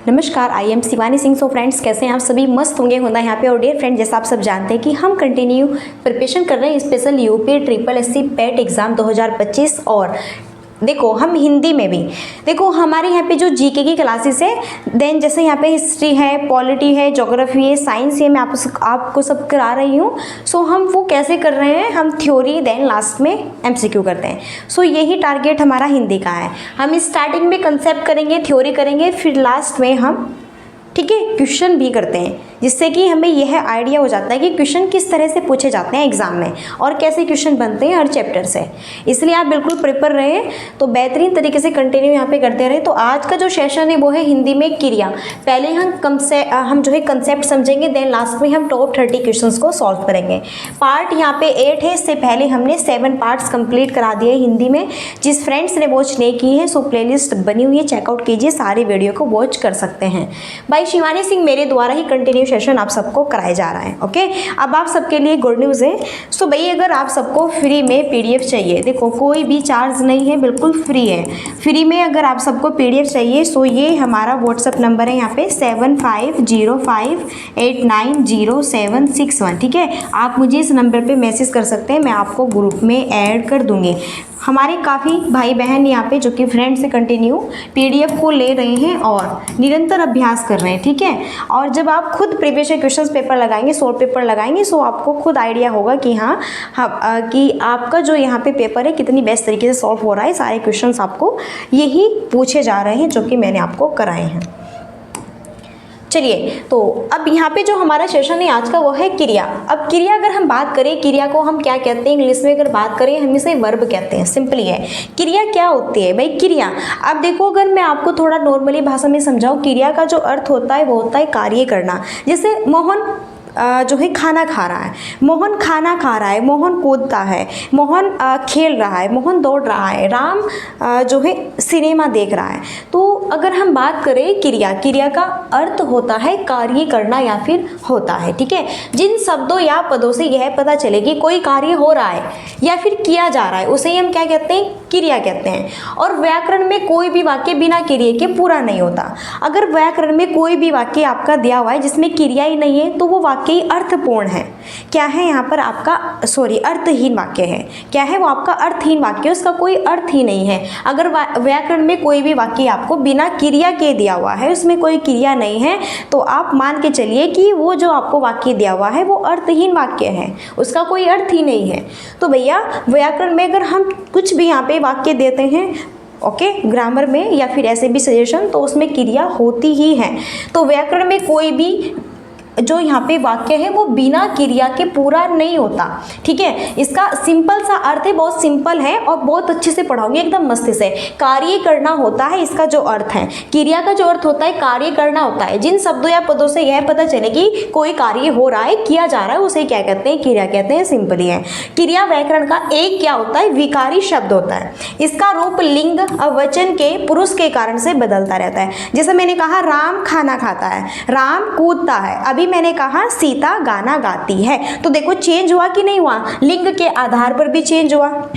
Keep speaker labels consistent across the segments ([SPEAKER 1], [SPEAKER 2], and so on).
[SPEAKER 1] नमस्कार, I am Shivani Singh. So friends, कैसे हैं आप सभी? मस्त होंगे होना यहाँ पे। और डियर फ्रेंड, जैसा आप सब जानते हैं कि हम कंटिन्यू प्रिपरेशन कर रहे हैं स्पेशल यूपी ट्रिपल एससी पेट एग्ज़ाम 2025। और देखो हम हिंदी में भी देखो हमारे यहाँ पे जो जीके की क्लासेस है, देन जैसे यहाँ पे हिस्ट्री है, पॉलिटी है, ज्योग्राफी है, साइंस है, मैं आपको सब करा रही हूँ। सो हम वो कैसे कर रहे हैं, हम थ्योरी देन लास्ट में एमसीक्यू करते हैं। सो यही टारगेट हमारा हिंदी का है। हम स्टार्टिंग में कंसेप्ट करेंगे, थ्योरी करेंगे, फिर लास्ट में हम ठीक है क्वेश्चन भी करते हैं, जिससे कि हमें यह आइडिया हो जाता है कि क्वेश्चन किस तरह से पूछे जाते हैं एग्जाम में और कैसे क्वेश्चन बनते हैं हर चैप्टर से। इसलिए आप बिल्कुल प्रिपेयर रहे तो बेहतरीन तरीके से कंटिन्यू यहाँ पे करते रहे। तो आज का जो सेशन है वो है हिंदी में क्रिया। पहले हम जो है कंसेप्ट समझेंगे, देन लास्ट में हम टॉप 30 क्वेश्चंस को सॉल्व करेंगे। पार्ट यहाँ पे 8 है, इससे पहले हमने 7 पार्ट्स कंप्लीट करा दिए हिंदी में। जिस फ्रेंड्स ने वॉच नहीं की है सो प्लेलिस्ट बनी हुई है, चेकआउट कीजिए, सारी वीडियो को वॉच कर सकते हैं। बाय शिवानी सिंह मेरे द्वारा ही कंटिन्यू सेशन आप सबको कराया जा रहा है। ओके, अब आप सबके लिए गुड न्यूज़ है। सो भाई, अगर आप सबको फ्री में पीडीएफ चाहिए, देखो कोई भी चार्ज नहीं है, बिल्कुल फ्री है। फ्री में अगर आप सबको पीडीएफ चाहिए सो ये हमारा व्हाट्सअप नंबर है यहाँ पे 7505890761। ठीक है, आप मुझे इस नंबर पे मैसेज कर सकते हैं, मैं आपको ग्रुप में ऐड कर दूँगी। हमारे काफ़ी भाई बहन यहाँ पे जो कि फ्रेंड से कंटिन्यू पीडीएफ को ले रहे हैं और निरंतर अभ्यास कर रहे हैं। ठीक है, और जब आप खुद प्रीवियस क्वेश्चन पेपर लगाएंगे, सॉल्व पेपर लगाएंगे, सो आपको खुद आइडिया होगा कि हाँ कि आपका जो यहाँ पे पेपर है कितनी बेस्ट तरीके से सॉल्व हो रहा है। सारे क्वेश्चंस आपको यही पूछे जा रहे हैं जो कि मैंने आपको कराए हैं। चलिए, तो अब यहाँ पे जो हमारा सेशन है आज का वो है क्रिया। अब क्रिया अगर हम बात करें, क्रिया को हम क्या कहते हैं इंग्लिश में अगर बात करें, हम इसे वर्ब कहते हैं। सिंपली है, क्रिया क्या होती है भाई? क्रिया, अब देखो अगर मैं आपको थोड़ा नॉर्मली भाषा में समझाऊँ, क्रिया का जो अर्थ होता है वो होता है कार्य करना। जैसे मोहन जो है खाना खा रहा है, मोहन खाना खा रहा है, मोहन कूदता है, मोहन खेल रहा है, मोहन दौड़ रहा है, राम जो है सिनेमा देख रहा है। तो अगर हम बात करें क्रिया, क्रिया का अर्थ होता है कार्य करना या फिर होता है। ठीक है, जिन शब्दों या पदों से यह पता चले कि कोई कार्य हो रहा है या फिर किया जा रहा है, उसे हम क्या कहते हैं? क्रिया कहते हैं। और व्याकरण में कोई भी वाक्य बिना क्रिया के पूरा नहीं होता। अगर व्याकरण में कोई भी वाक्य आपका दिया हुआ है जिसमें क्रिया ही नहीं है तो वो वाक्य अर्थपूर्ण है। क्या है यहाँ पर आपका अर्थहीन वाक्य है। क्या है वो? आपका अर्थहीन वाक्य, उसका कोई अर्थ ही नहीं है। अगर व्याकरण में कोई भी वाक्य आपको बिना क्रिया के दिया हुआ है, उसमें कोई क्रिया नहीं है, तो आप मान के चलिए कि वो जो आपको वाक्य दिया हुआ है वो अर्थहीन वाक्य है, उसका कोई अर्थ ही नहीं है। तो भैया व्याकरण में अगर हम कुछ भी यहाँ पे वाक्य देते हैं, ओके, ग्रामर में या फिर ऐसे भी सजेशन, तो उसमें क्रिया होती ही है। तो व्याकरण में कोई भी जो यहाँ पे वाक्य है वो बिना क्रिया के पूरा नहीं होता। ठीक है, इसका सिंपल सा अर्थ है, बहुत सिंपल है और बहुत अच्छे से पढ़ाऊंगी एकदम मस्ती से। कार्य करना होता है इसका जो अर्थ है। क्रिया का जो अर्थ होता है कार्य करना होता है। जिन शब्दों या पदों से यह पता चले कि कोई कार्य हो रहा है, किया जा रहा है, उसे क्या कहते हैं? क्रिया कहते हैं। सिंपली है। क्रिया व्याकरण का एक क्या होता है? विकारी शब्द होता है। इसका रूप लिंग वचन के पुरुष के कारण से बदलता रहता है। जैसे मैंने कहा राम खाना खाता है, राम कूदता है, अभी मैंने कहा सीता गाना गाती है। तो देखो चेंज हुआ कि नहीं हुआ? लिंग के आधार पर भी चेंज हुआ,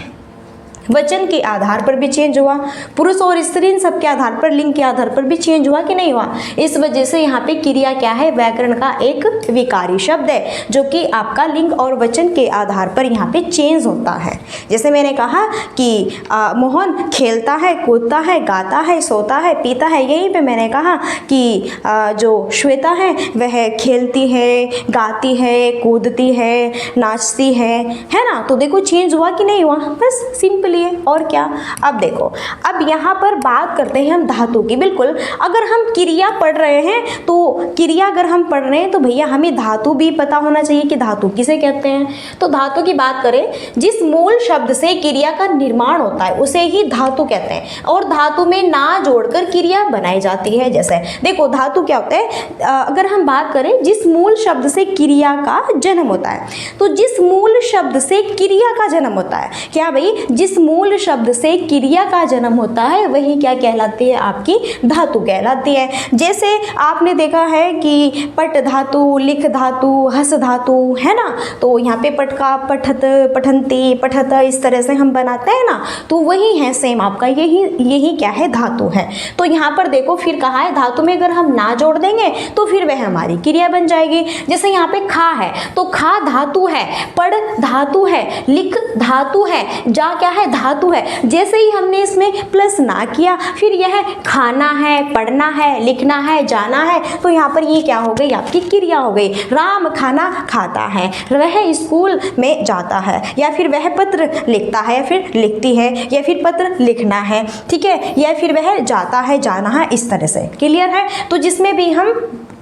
[SPEAKER 1] वचन के आधार पर भी चेंज हुआ, पुरुष और स्त्री इन सब के आधार पर, लिंग के आधार पर भी चेंज हुआ कि नहीं हुआ? इस वजह से यहाँ पे क्रिया क्या है? व्याकरण का एक विकारी शब्द है जो कि आपका लिंग और वचन के आधार पर यहाँ पे चेंज होता है। जैसे मैंने कहा कि मोहन खेलता है, कूदता है, गाता है, सोता है, पीता है। यहीं पे मैंने कहा कि जो श्वेता है वह खेलती है, गाती है, कूदती है, नाचती है ना? तो देखो चेंज हुआ कि नहीं हुआ? बस सिंपल है। और क्या? अब देखो, अब यहाँ पर बात करते हैं हम धातु की। बिल्कुल, अगर हम क्रिया पढ़ रहे हैं तो क्रिया अगर हम पढ़ रहे हैं तो भैया हमें धातु भी पता होना चाहिए कि धातु किसे कहते हैं। तो धातु की बात करें, जिस मूल शब्द से क्रिया का निर्माण होता है उसे ही धातु कहते हैं। और धातु में ना जोड़कर क्रिया बनाई जाती है। जैसे देखो धातु क्या होता है, अगर हम बात करें जिस मूल शब्द से क्रिया का जन्म होता है, तो जिस मूल शब्द से क्रिया का जन्म होता है, क्या भाई? जिस मूल शब्द से क्रिया का जन्म होता है वही क्या कहलाती है, आपकी धातु कहलाती है। जैसे आपने देखा है कि पट धातु, लिख धातु, हस धातु, है ना, तो यहाँ पे पट का पठत, पठंती, पठत इस तरह से हम बनाते हैं ना, तो वही है सेम आपका, यही क्या है, धातु है। तो यहाँ पर देखो फिर कहा है धातु में अगर हम ना जोड़ देंगे तो फिर वह हमारी क्रिया बन जाएगी। जैसे यहाँ पे खा है तो खा धातु है, पढ़ धातु है, लिख धातु है, जा क्या है, धातु है। जैसे ही हमने इसमें प्लस ना किया फिर यह खाना है, पढ़ना है, लिखना है, जाना है, तो यहाँ पर ये क्या हो गई, आपकी क्रिया हो गई। राम खाना खाता है, वह स्कूल में जाता है, या फिर वह पत्र लिखता है या फिर लिखती है, या फिर पत्र लिखना है, ठीक है, या फिर वह जाता है, जाना है, इस तरह से। क्लियर है? तो जिसमें भी हम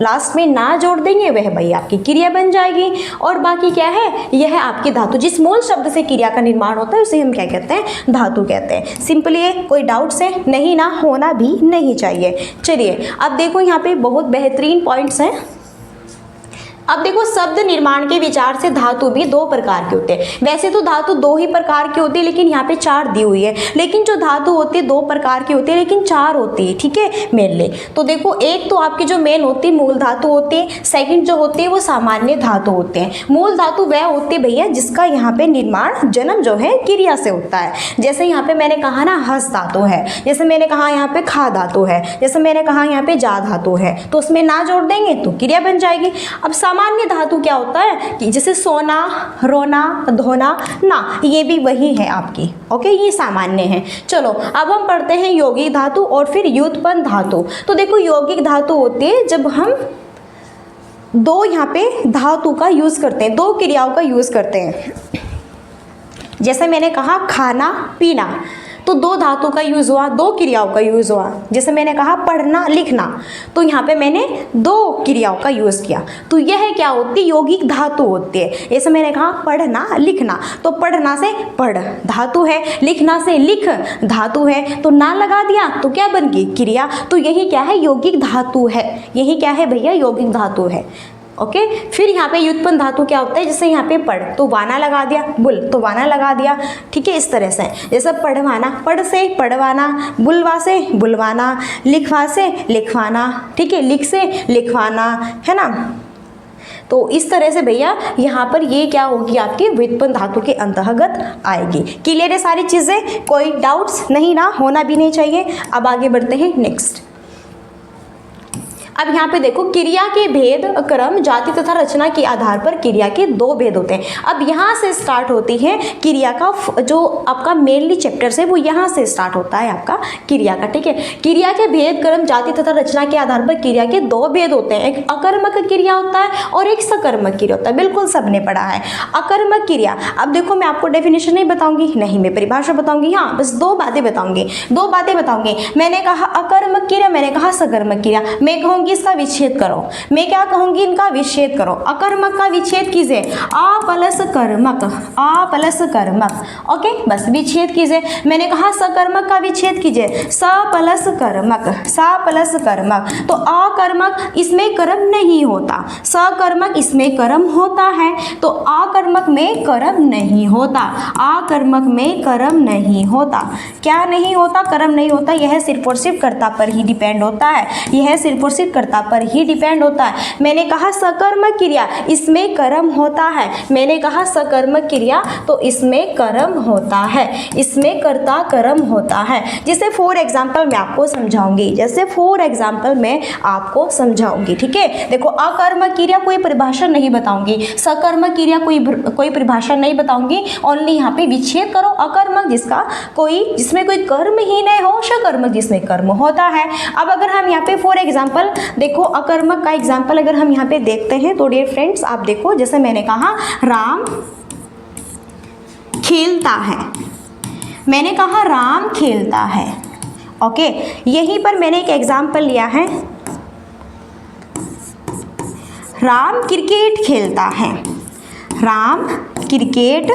[SPEAKER 1] लास्ट में ना जोड़ देंगे वह भाई आपकी क्रिया बन जाएगी। और बाकी क्या है, यह है आपकी धातु। जिस मूल शब्द से क्रिया का निर्माण होता है उसे हम क्या कहते हैं, धातु कहते हैं। सिंपली है, कोई डाउट्स है नहीं ना, होना भी नहीं चाहिए। चलिए अब देखो यहाँ पे बहुत बेहतरीन पॉइंट्स हैं। अब देखो शब्द निर्माण के विचार से धातु भी दो प्रकार के होते हैं। वैसे तो धातु दो ही प्रकार की होती है लेकिन यहाँ पे चार दी हुई है, लेकिन जो धातु होती है दो प्रकार की होती है लेकिन चार होती है, ठीक है, मेनली। तो देखो एक तो आपकी जो मेन होती है मूल धातु होती है, सेकंड जो होती है वो सामान्य धातु होते हैं। मूल धातु वह होती है भैया जिसका यहाँ पे निर्माण जन्म जो है क्रिया से होता है। जैसे यहाँ पे मैंने कहा ना हस धातु है, जैसे मैंने कहा यहाँ पे खा धातु है, जैसे मैंने कहा यहाँ पे जा धातु है, तो उसमें ना जोड़ देंगे तो क्रिया बन जाएगी। अब सामान्य धातु क्या होता है कि जैसे सोना, रोना, धोना, ना, ये भी वही है आपकी, ओके, ये सामान्य है। चलो अब हम पढ़ते हैं यौगिक धातु और फिर व्युत्पन्न धातु। तो देखो यौगिक धातु होती है जब हम दो यहाँ पे धातु का यूज करते हैं, दो क्रियाओं का यूज करते हैं। जैसे मैंने कहा खाना पीना, तो दो धातु का यूज हुआ, दो क्रियाओं का यूज हुआ। जैसे मैंने कहा पढ़ना लिखना, तो यहाँ पे मैंने दो क्रियाओं का यूज किया, तो यह क्या होती है, यौगिक धातु होती है। जैसे मैंने कहा पढ़ना लिखना, तो पढ़ना से पढ़ धातु है, लिखना से लिख धातु है, तो ना लगा दिया तो क्या बन गई, क्रिया। तो यही क्या है, यौगिक धातु है। यही क्या है भैया, यौगिक धातु है। ओके, फिर यहाँ पे व्युत्पन्न धातु क्या होता है, जैसे यहाँ पे पढ़ तो वाना लगा दिया, बुल तो वाना लगा दिया, ठीक है, इस तरह से। जैसे पढ़वाना, पढ़ से पढ़वाना, बुलवा से बुलवाना, लिखवा से लिखवाना, ठीक है, लिख से लिखवाना, है ना। तो इस तरह से भैया यहाँ पर ये क्या होगी, आपकी व्युत्पन्न धातु के अंतर्गत आएगी। क्लियर है सारी चीज़ें, कोई डाउट्स नहीं ना, होना भी नहीं चाहिए। अब आगे बढ़ते हैं नेक्स्ट। अब यहाँ पे देखो क्रिया के भेद क्रम जाति तथा रचना के आधार पर क्रिया के दो भेद होते हैं। अब यहाँ से स्टार्ट होती है क्रिया का जो आपका मेनली चैप्टर है वो यहाँ से स्टार्ट होता है आपका क्रिया का, ठीक है। क्रिया के भेद क्रम जाति तथा रचना के आधार पर क्रिया के दो भेद होते हैं, एक अकर्मक क्रिया होता है और एक सकर्मक क्रिया होता है। बिल्कुल सबने पढ़ा है अकर्मक क्रिया। अब देखो मैं आपको डेफिनेशन नहीं बताऊंगी, नहीं मैं परिभाषा बताऊंगी, हाँ बस दो बातें बताऊंगी। मैंने कहा अकर्मक क्रिया, मैंने कहा सकर्मक क्रिया। मैं कहूँगी इसका विच्छेद करो, मैं क्या कहूंगी, इनका विच्छेद करो। अकर्मक का विच्छेद कीजिए, आ प्लस कर्मक, आ प्लस कर्मक, ओके, बस विच्छेद कीजिए। मैंने कहा सकर्मक का विच्छेद कीजिए, स प्लस कर्मक, सा प्लस कर्मक। तो अकर्मक इसमें कर्म नहीं होता, सकर्मक इसमें कर्म होता है, तो अकर्मक में कर्म नहीं होता, अकर्मक में कर्म नहीं होता। क्या नहीं होता, कर्म नहीं होता। यह सिर्फ और सिर्फ कर्ता पर ही डिपेंड होता है, यह सिर्फ और सिर्फ कर्ता पर ही डिपेंड होता है। मैंने कहा सकर्मक क्रिया, इसमें कर्म होता है। मैंने कहा सकर्मक क्रिया तो इसमें कर्म होता है, इसमें कर्ता कर्म होता है। जैसे फॉर एग्जाम्पल मैं आपको समझाऊंगी, ठीक है। देखो अकर्मक क्रिया कोई परिभाषा नहीं बताऊंगी, सकर्मक क्रिया कोई परिभाषा नहीं बताऊंगी, ओनली यहाँ पे विच्छेद करो। अकर्मक जिसमें कोई कर्म ही नहीं हो, सकर्मक जिसमें कर्म होता है। अब अगर हम यहाँ पे फॉर एग्जाम्पल देखो अकर्मक का एग्जाम्पल अगर हम यहाँ पे देखते हैं तो डियर फ्रेंड्स आप देखो, जैसे मैंने कहा राम खेलता है, मैंने कहा राम खेलता है, ओके। यहीं पर मैंने एक एग्जाम्पल लिया है, राम क्रिकेट खेलता है, राम क्रिकेट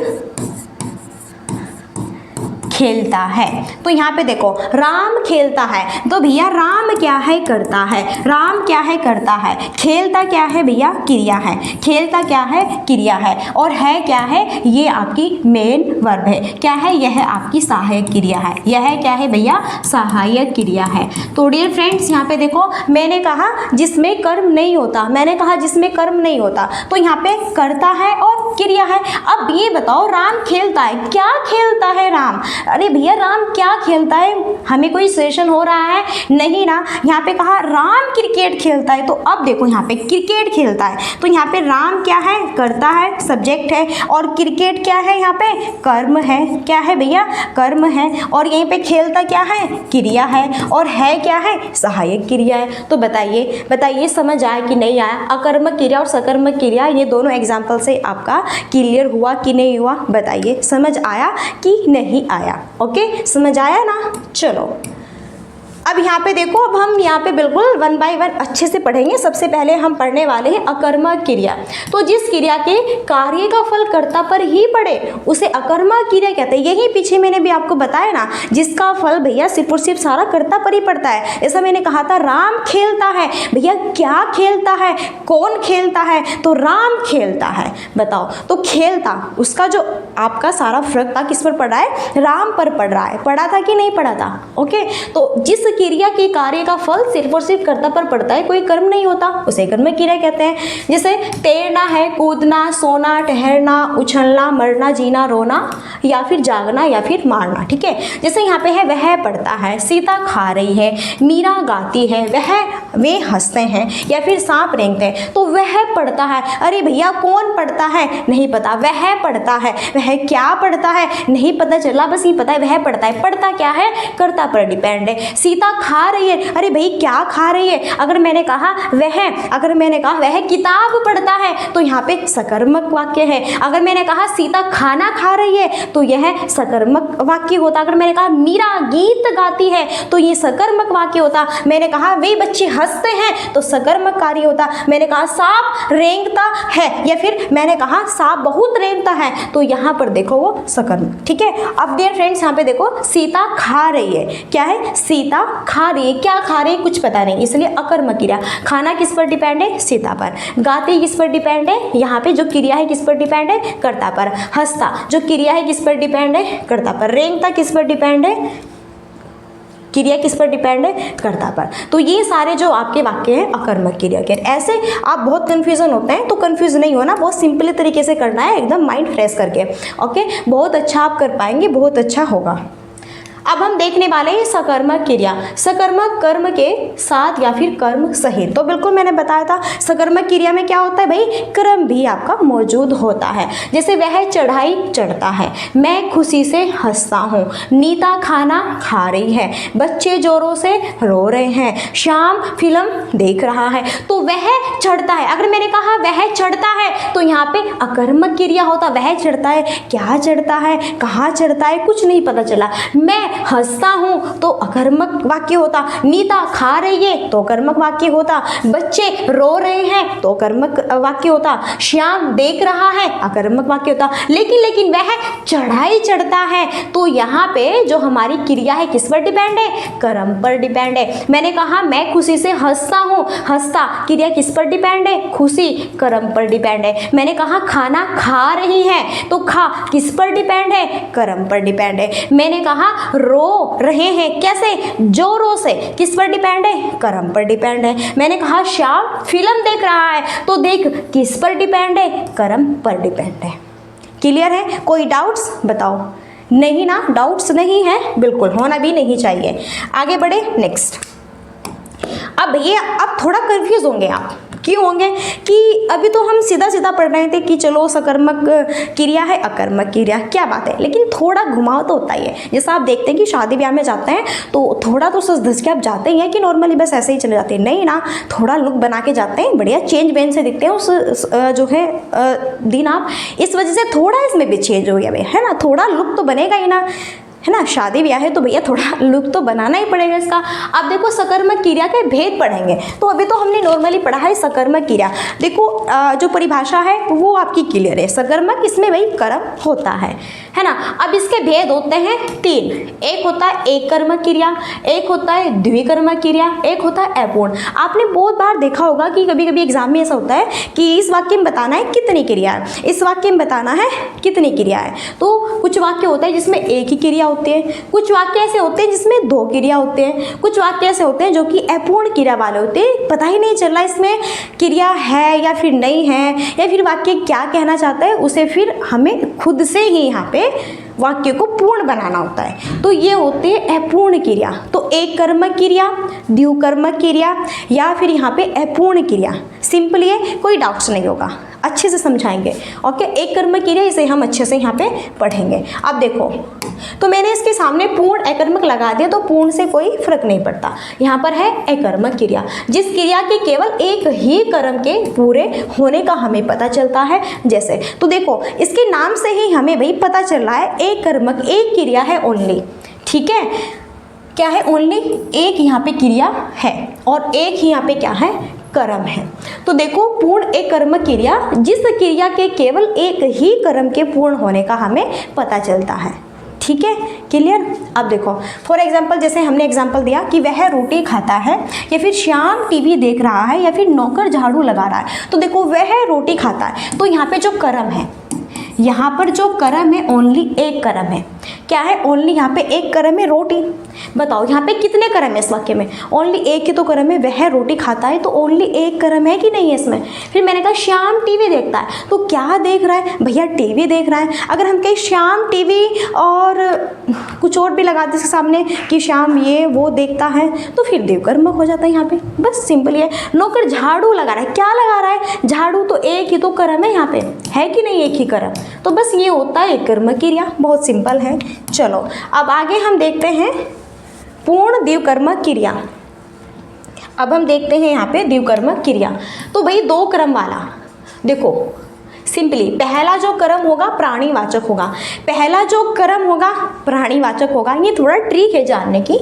[SPEAKER 1] खेलता है। तो यहाँ पे देखो राम खेलता है, तो भैया राम क्या है, करता है। राम क्या है, करता है। खेलता क्या है भैया, क्रिया है। खेलता क्या है, क्रिया है। और है क्या है, ये आपकी मेन वर्ब है। क्या है, यह आपकी सहायक क्रिया है। यह क्या है भैया, सहायक क्रिया है। तो डियर फ्रेंड्स यहाँ पे देखो मैंने कहा जिसमें कर्म नहीं होता, मैंने कहा जिसमें कर्म नहीं होता, तो यहाँ पे करता है और क्रिया है। अब ये बताओ राम खेलता है, क्या खेलता है राम? अरे भैया राम क्या खेलता है, हमें कोई सेशन हो रहा है नहीं ना। यहाँ पे कहा राम क्रिकेट खेलता है, तो अब देखो यहाँ पे क्रिकेट खेलता है, तो यहाँ पे राम क्या है, करता है, सब्जेक्ट है, और क्रिकेट क्या है, यहाँ पे कर्म है। क्या है भैया, कर्म है। और यहीं पे खेलता क्या है, क्रिया है। और है क्या है, सहायक क्रिया है। तो बताइए समझ आया कि नहीं आया? अकर्मक क्रिया और सकर्मक क्रिया, ये दोनों एग्जाम्पल से आपका क्लियर हुआ कि नहीं हुआ? बताइए समझ आया कि नहीं आया? ओके, समझ आया ना? चलो अब यहाँ पे देखो, अब हम यहाँ पे बिल्कुल 1 बाय 1 अच्छे से पढ़ेंगे। सबसे पहले हम पढ़ने वाले हैं अकर्मक क्रिया। तो जिस क्रिया के कार्य का फल कर्ता पर ही पड़े उसे अकर्मक क्रिया कहते हैं। यही पीछे मैंने भी आपको बताया ना, जिसका फल भैया सिर्फ और सिर्फ सारा कर्ता पर ही पड़ता है। ऐसा मैंने कहा था राम खेलता है, भैया क्या खेलता है, कौन खेलता है? तो राम खेलता है। बताओ, तो खेलता उसका जो आपका सारा फर्क था किस पर पड़ा है, राम पर पड़ रहा है। पड़ा था कि नहीं पड़ा था? ओके, तो जिस क्रिया के कार्य का फल सिर्फ और सिर्फ कर्ता पर पड़ता है, कोई कर्म नहीं होता, उसे कर्मक क्रिया कहते हैं। जैसे तैरना है, कूदना, सोना, ठहरना, उछलना, मरना, जीना, रोना, या फिर जागना, या फिर मारना। ठीक है, जैसे यहाँ पे है वह पढ़ता है, सीता खा रही है, मीरा गाती है, वे हंसते हैं, या फिर सांप रेंगते हैं। तो वह पढ़ता है, अरे भैया कौन पढ़ता है, नहीं पता, वह पढ़ता है। वह क्या पढ़ता है, नहीं पता चला, बस ये पता है वह पढ़ता है। पढ़ता क्या है, कर्ता पर डिपेंड है। सीता खा रही है, अरे भाई क्या खा रही है? अगर मैंने कहा वह किताब पढ़ता है, तो यहाँ पे सकर्मक वाक्य है। अगर मैंने कहा सीता खाना खा रही है, तो यह सकर्मक वाक्य होता। अगर मैंने कहा मीरा गीत गाती है, तो ये सकर्मक वाक्य होता। मैंने कहा वे बच्चे हंसते हैं, तो सकर्मक कार्य होता। मैंने कहा सांप रेंगता है, या फिर मैंने कहा सांप बहुत रेंगता है, तो यहाँ पर देखो वो सकर्मक। ठीक है, अब डियर फ्रेंड्स यहाँ पे देखो सीता खा रही है, क्या है, सीता खा रही है। क्या खा रही है, कुछ पता नहीं, इसलिए अकर्मक क्रिया। खाना किस पर डिपेंड है, सीता पर। गाती किस पर डिपेंड है, यहाँ पे जो क्रिया है किस पर डिपेंड है, कर्ता पर। हंसता जो क्रिया है किस पर डिपेंड है, कर्ता पर। रेंगता किस पर डिपेंड है, क्रिया किस पर डिपेंड है, कर्ता पर। तो ये सारे जो आपके वाक्य हैं अकर्मक क्रिया के। ऐसे आप बहुत कंफ्यूजन होते हैं, तो कंफ्यूज नहीं होना, बहुत सिंपल तरीके से करना है, एकदम माइंड फ्रेश करके। ओके, बहुत अच्छा आप कर पाएंगे, बहुत अच्छा होगा। अब हम देखने वाले हैं सकर्मक क्रिया। सकर्मक कर्म के साथ या फिर कर्म सहित। तो बिल्कुल मैंने बताया था सकर्मक क्रिया में क्या होता है भाई, क्रम भी आपका मौजूद होता है। जैसे वह चढ़ाई चढ़ता है, मैं खुशी से हंसता हूँ, नीता खाना खा रही है, बच्चे जोरों से रो रहे हैं, श्याम फिल्म देख रहा है। तो वह चढ़ता है, अगर मैंने कहा वह चढ़ता है, तो यहाँ पे अकर्मक क्रिया होता। वह चढ़ता है, क्या चढ़ता है, कहाँ चढ़ता है, कुछ नहीं पता चला। मैं हंसता हूँ, तो अकर्मक वाक्य होता। नीता खा रही है, तो कर्मक वाक्य होता। बच्चे रो रहे हैं, तो कर्मक वाक्य होता। श्याम देख रहा है, अकर्मक वाक्य होता। लेकिन वह चढ़ाई चढ़ता है, तो यहाँ पे जो हमारी क्रिया है किस पर डिपेंड है, कर्म पर डिपेंड है। मैंने कहा मैं खुशी से हंसता हूँ, हंसता क्रिया किस पर डिपेंड है, खुशी, कर्म पर डिपेंड है। मैंने कहा खाना खा रही है, तो खा किस पर डिपेंड है, कर्म पर डिपेंड है। मैंने कहा रो रहे हैं, कैसे, जोरों से, किस पर डिपेंड है, कर्म पर डिपेंड है। मैंने कहा श्याम फिल्म देख रहा है, तो देख किस पर डिपेंड है, कर्म पर डिपेंड है। क्लियर है? कोई डाउट्स बताओ? नहीं ना, डाउट्स नहीं है, बिल्कुल होना भी नहीं चाहिए। आगे बढ़े, नेक्स्ट। अब थोड़ा कंफ्यूज होंगे आप। क्यों होंगे कि अभी तो हम सीधा सीधा पढ़ रहे थे कि चलो सकर्मक क्रिया है, अकर्मक क्रिया, क्या बात है। लेकिन थोड़ा घुमाव तो होता ही है। जैसा आप देखते हैं कि शादी ब्याह में जाते हैं, तो थोड़ा तो सच धस के आप जाते ही हैं कि नॉर्मली बस ऐसे ही चले जाते हैं, नहीं ना, थोड़ा लुक बना के जाते हैं, बढ़िया चेंज बेन से दिखते हैं उस जो है दिन आप। इस वजह से थोड़ा इसमें भी चेंज हो गया है ना, थोड़ा लुक तो बनेगा ही ना, है ना, शादी ब्याह है तो भैया थोड़ा लुक तो बनाना ही पड़ेगा इसका। अब देखो सकर्मक क्रिया के भेद पढ़ेंगे। तो अभी तो हमने नॉर्मली पढ़ा है सकर्मक क्रिया। देखो जो परिभाषा है वो आपकी क्लियर है। सकर्मक इसमें भाई कर्म होता है ना। अब इसके भेद होते हैं 3। एक होता है एक कर्मक क्रिया, एक होता है द्विकर्मक क्रिया, एक होता है अपूर्ण। आपने बहुत बार देखा होगा कि कभी कभी एग्जाम में ऐसा होता है कि इस वाक्य में बताना है कितनी क्रिया है, इस वाक्य में बताना है कितनी क्रिया है। तो कुछ वाक्य होता है जिसमें एक ही क्रिया होती है, कुछ वाक्य ऐसे होते हैं जिसमें 2 क्रिया होते हैं, कुछ वाक्य ऐसे होते हैं जो कि अपूर्ण क्रिया वाले होते हैं। पता ही नहीं चल रहा इसमें क्रिया है या फिर नहीं है, या फिर वाक्य क्या कहना चाहता है, उसे फिर हमें खुद से ही यहाँ पे वाक्य को पूर्ण बनाना होता है। तो ये होते हैं अपूर्ण क्रिया। तो एक कर्मक क्रिया, द्विकर्मक क्रिया या फिर यहाँ पे अपूर्ण क्रिया। सिंपल है, कोई डाउट्स नहीं होगा, अच्छे से समझाएंगे। ओके, एक कर्मक क्रिया इसे हम अच्छे से यहाँ पे पढ़ेंगे। अब देखो, तो मैंने इसके सामने पूर्ण अकर्मक लगा दिया तो पूर्ण से कोई फर्क नहीं पड़ता। यहाँ पर है अकर्मक क्रिया, जिस क्रिया के केवल एक ही कर्म के पूरे होने का हमें पता चलता है। जैसे तो देखो इसके नाम से ही हमें भाई पता चल रहा है एक कर्मक, एक क्रिया है ओनली। ठीक है, क्या है? ओनली एक यहाँ पे क्रिया है और एक ही यहाँ पे क्या है? कर्म है। तो देखो पूर्ण एक कर्म क्रिया, जिस क्रिया के केवल एक ही कर्म के पूर्ण होने का हमें पता चलता है। ठीक है, क्लियर? अब देखो फॉर एग्जांपल, जैसे हमने एग्जांपल दिया कि वह रोटी खाता है, या फिर श्याम टीवी देख रहा है, या फिर नौकर झाड़ू लगा रहा है। तो देखो वह रोटी खाता है, तो यहाँ पे जो कर्म है, यहाँ पर जो कर्म है ओनली एक कर्म है। क्या है? ओनली यहाँ पे एक कर्म है, रोटी। बताओ यहाँ पे कितने कर्म है इस वाक्य में? ओनली एक ही तो कर्म है, वह रोटी खाता है, तो ओनली एक कर्म है कि नहीं है इसमें? फिर मैंने कहा श्याम टीवी देखता है, तो क्या देख रहा है भैया? टीवी देख रहा है। अगर हम कहें श्याम टीवी और कुछ और भी लगा दें इसके सामने कि श्याम ये वो देखता है, तो फिर देवकर्मक हो जाता है यहाँ पे। बस सिंपल है। नौकर झाड़ू लगा रहा है, क्या लगा रहा है? झाड़ू। तो एक ही तो कर्म है यहाँ पे, है कि नहीं? एक ही कर्म। तो बस ये होता है एक कर्म क्रिया, बहुत सिंपल है। चलो अब आगे हम देखते हैं पूर्ण द्विकर्मक क्रिया। अब हम देखते हैं यहाँ पे द्विकर्मक क्रिया। तो भाई 2 क्रम वाला, देखो सिंपली पहला जो कर्म होगा प्राणीवाचक होगा, पहला जो कर्म होगा प्राणीवाचक होगा। ये थोड़ा ट्रिक है जानने की,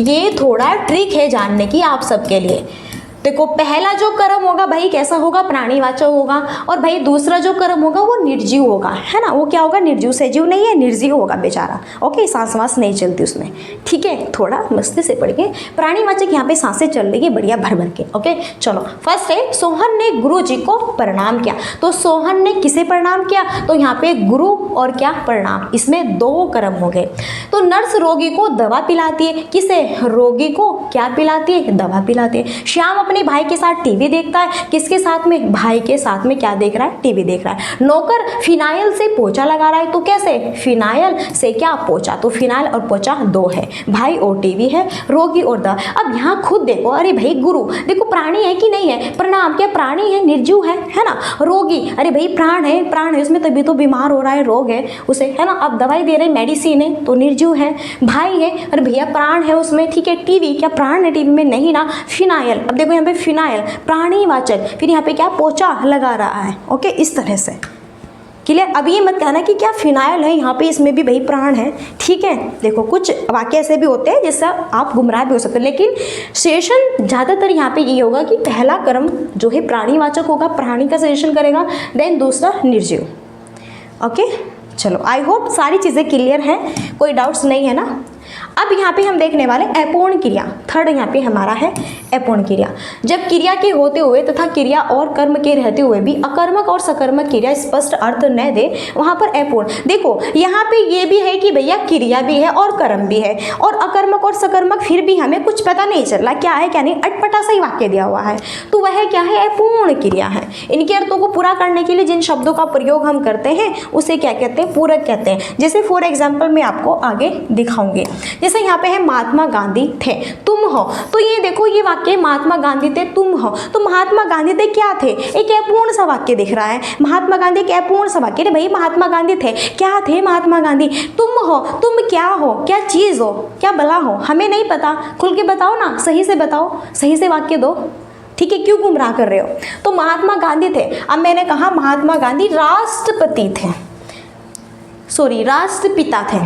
[SPEAKER 1] ये थोड़ा ट्रिक है जानने की आप सबके लिए। देखो पहला जो कर्म होगा भाई कैसा होगा? प्राणीवाचक होगा। और भाई दूसरा जो कर्म होगा वो निर्जीव होगा, है ना। वो क्या होगा? निर्जीव, सजीव नहीं है, निर्जीव होगा बेचारा। ओके, सांस वास नहीं चलती उसमें। ठीक है, थोड़ा मस्ती से पढ़ के। प्राणीवाचक यहाँ पे सांसें चल रही है बढ़िया भर भर के। ओके चलो, फर्स्ट है सोहन ने गुरु जी को प्रणाम किया। तो सोहन ने किसे प्रणाम किया? तो यहाँ पे गुरु और क्या? प्रणाम। इसमें 2 कर्म हो गए। तो नर्स रोगी को दवा पिलाती है, किसे? रोगी को क्या पिलाती है? दवा पिलाती है। श्याम अपने भाई के साथ टीवी देखता है, किसके साथ में? भाई के साथ में क्या देख रहा है? टीवी देख रहा है। नौकर फिनाइल से पोछा लगा रहा है, तो कैसे? फिनाइल से क्या? पोछा। तो फिनाइल और पोछा 2 है, भाई और टीवी है, रोगी और दवा। अब यहाँ खुद देखो, अरे भाई गुरु देखो प्राणी है कि नहीं है? प्रणाम, क्या प्राणी है? निर्जीव है ना। रोगी, अरे भाई प्राण है, प्राण है उसमें, तभी तो बीमार हो रहा है, रोग है उसे, है ना। अब दवाई दे रहे मेडिसिन है, तो निर्जीव है। भाई है, अरे भैया प्राण है उसमें, ठीक है। टीवी, क्या प्राण है टीवी में? नहीं ना। फिनाइल, अब देखो यहाँ पे फिनाइल प्राणीवाचक, फिर यहाँ पे क्या? पोछा लगा रहा है। ओके, इस तरह से क्लियर। अब ये मत कहना कि क्या फिनाइल है यहाँ पे, इसमें भी भाई प्राण है। ठीक है, देखो कुछ वाक्य ऐसे भी होते हैं जिससे आप गुमराह भी हो सकते हैं, लेकिन सेशन ज़्यादातर यहाँ पे ये होगा कि पहला कर्म जो है प्राणीवाचक होगा, प्राणी का सजेशन करेगा, देन दूसरा निर्जीव। ओके चलो, आई होप सारी चीज़ें क्लियर हैं, कोई डाउट्स नहीं है ना। अब यहाँ पे हम देखने वाले अपूर्ण क्रिया। थर्ड यहाँ पे हमारा है अपूर्ण क्रिया। जब क्रिया के होते हुए तथा क्रिया और कर्म के रहते हुए भी अकर्मक और सकर्मक क्रिया स्पष्ट अर्थ न दे, वहाँ पर अपूर्ण। देखो यहाँ पे ये भी है कि भैया क्रिया भी है और कर्म भी है, और अकर्मक और सकर्मक फिर भी हमें कुछ पता नहीं चल रहा क्या है क्या नहीं, अटपटा सा ही वाक्य दिया हुआ है, तो वह क्या है? अपूर्ण क्रिया है। इनके अर्थों को पूरा करने के लिए जिन शब्दों का प्रयोग हम करते हैं उसे क्या कहते हैं? पूरक कहते हैं। जैसे फॉर एग्जाम्पल मैं आपको आगे दिखाऊंगी। जैसे यहाँ पे है महात्मा गांधी थे, तुम हो। तो ये देखो ये वाक्य महात्मा गांधी थे, तुम हो। तो महात्मा गांधी थे क्या थे? एक अपूर्ण सा वाक्य दिख रहा है। महात्मा गांधी एक अपूर्ण सा वाक्य। भाई महात्मा गांधी थे, क्या थे महात्मा गांधी? तुम हो, तुम क्या हो? क्या चीज़ हो? क्या बला हो? हमें नहीं पता, खुल के बताओ ना, सही से बताओ, सही से वाक्य दो। ठीक है, क्यों गुमराह कर रहे हो? तो महात्मा गांधी थे। अब मैंने कहा महात्मा गांधी राष्ट्रपति थे, राष्ट्रपिता थे,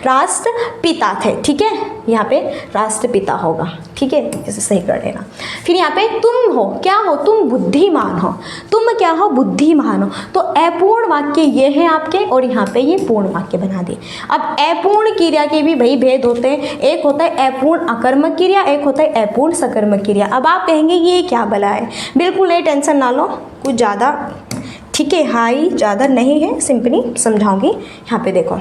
[SPEAKER 1] राष्ट्रपिता थे, ठीक है, यहाँ पे राष्ट्रपिता होगा, ठीक है, इसे सही कर लेना। फिर यहाँ पे तुम हो, क्या हो, तुम बुद्धिमान हो, तुम क्या हो, बुद्धिमान हो। तो अपूर्ण वाक्य ये है आपके, और यहाँ पे ये पूर्ण वाक्य बना दिए। अब अपूर्ण क्रिया के भी भाई भेद होते हैं, एक होता है अपूर्ण अकर्मक क्रिया, एक होता है अपूर्ण सकर्मक क्रिया। अब आप कहेंगे ये क्या भला है, बिल्कुल नहीं, टेंशन ना लो, कुछ ज़्यादा, ठीक है, हाई ज़्यादा नहीं है, सिंपली समझाऊंगी। यहाँ पे देखो,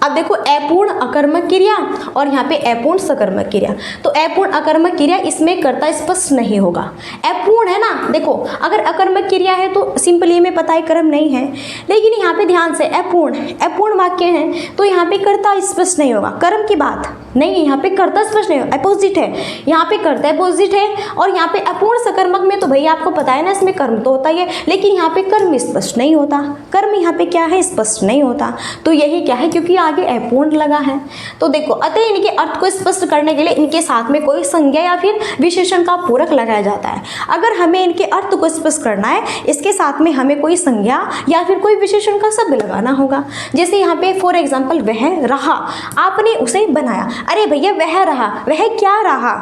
[SPEAKER 1] अब देखो अपूर्ण अकर्मक क्रिया और यहाँ पे अपूर्ण सकर्मक क्रिया। तो अपूर्ण अकर्मक क्रिया इसमें कर्ता स्पष्ट नहीं होगा, अपूर्ण है ना। देखो अगर अकर्मक क्रिया है तो सिंपली में पता है कर्म नहीं है, लेकिन यहाँ पे ध्यान से अपूर्ण वाक्य है तो यहाँ पे कर्ता स्पष्ट नहीं होगा, कर्म की बात नहीं है, यहाँ पे कर्ता स्पष्ट नहीं होगा, अपोजिट है, यहाँ पे कर्ता अपोजिट है। और यहाँ पे अपूर्ण सकर्मक में तो भैया आपको पता है ना, इसमें कर्म तो होता ही है, लेकिन यहाँ पे कर्म स्पष्ट नहीं होता, कर्म यहाँ पे क्या है, स्पष्ट नहीं होता। तो यही क्या है, क्योंकि आगे अपूर्ण लगा है। तो देखो अतः इनके अर्थ को स्पष्ट करने के लिए इनके साथ में कोई संज्ञा या फिर विशेषण का पूरक लगाया जाता है। अगर हमें इनके अर्थ को स्पष्ट करना है, इसके साथ में हमें कोई संज्ञा या फिर कोई विशेषण का शब्द लगाना होगा। जैसे यहाँ पे फॉर एग्जाम्पल, वह रहा, आपने उसे बनाया। अरे भैया वह रहा, वह क्या रहा,